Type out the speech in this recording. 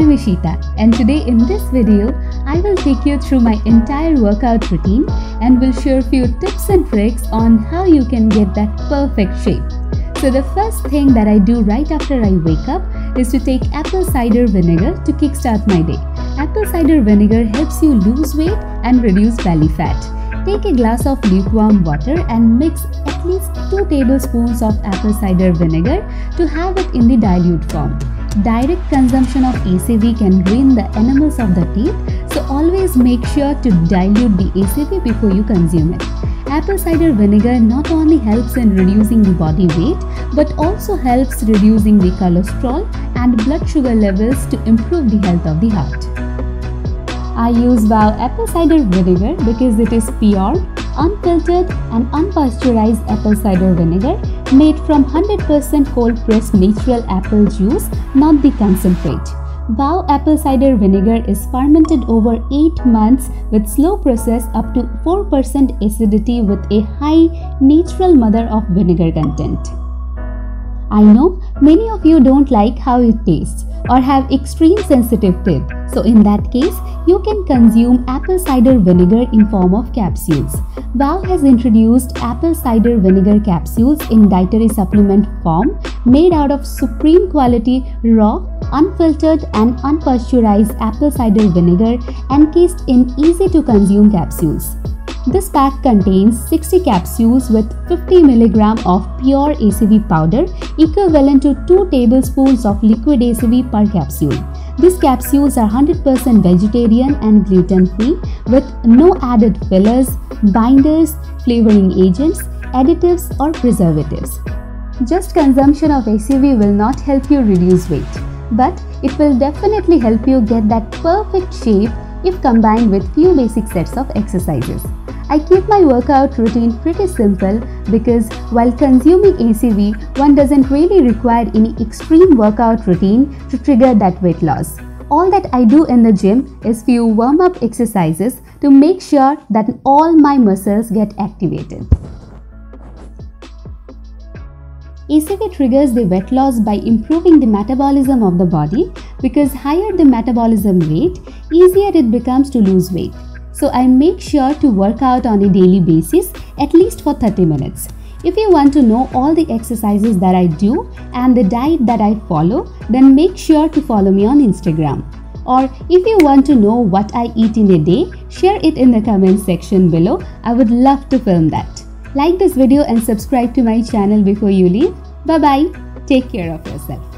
name is Sheeta, and today in this video, I will take you through my entire workout routine and will share few tips and tricks on how you can get that perfect shape. So the first thing that I do right after I wake up is to take apple cider vinegar to kickstart my day. Apple cider vinegar helps you lose weight and reduce belly fat. Take a glass of lukewarm water and mix at least 2 tablespoons of apple cider vinegar to have it in the dilute form. Direct consumption of ACV can ruin the enamels of the teeth, so always make sure to dilute the ACV before you consume it. Apple cider vinegar not only helps in reducing the body weight but also helps reducing the cholesterol and blood sugar levels to improve the health of the heart. I use Wow apple cider vinegar because it is pure, unfiltered and unpasteurized apple cider vinegar made from 100% cold pressed natural apple juice, not the concentrate. Wow apple cider vinegar is fermented over 8 months with slow process up to 4% acidity with a high natural mother of vinegar content. I know many of you don't like how it tastes or have extreme sensitive teeth. So in that case, you can consume apple cider vinegar in form of capsules. Wow has introduced apple cider vinegar capsules in dietary supplement form made out of supreme quality raw, unfiltered and unpasteurized apple cider vinegar encased in easy to consume capsules. This pack contains 60 capsules with 50 mg of pure ACV powder equivalent to 2 tablespoons of liquid ACV per capsule. These capsules are 100% vegetarian and gluten-free with no added fillers, binders, flavoring agents, additives or preservatives. Just consumption of ACV will not help you reduce weight, but it will definitely help you get that perfect shape if combined with few basic sets of exercises. I keep my workout routine pretty simple because while consuming ACV, one doesn't really require any extreme workout routine to trigger that weight loss. All that I do in the gym is few warm-up exercises to make sure that all my muscles get activated. ACV triggers the weight loss by improving the metabolism of the body because higher the metabolism rate, easier it becomes to lose weight. So I make sure to work out on a daily basis at least for 30 minutes. If you want to know all the exercises that I do and the diet that I follow, then make sure to follow me on Instagram. Or if you want to know what I eat in a day, share it in the comment section below. I would love to film that. Like this video and subscribe to my channel before you leave. Bye bye. Take care of yourself.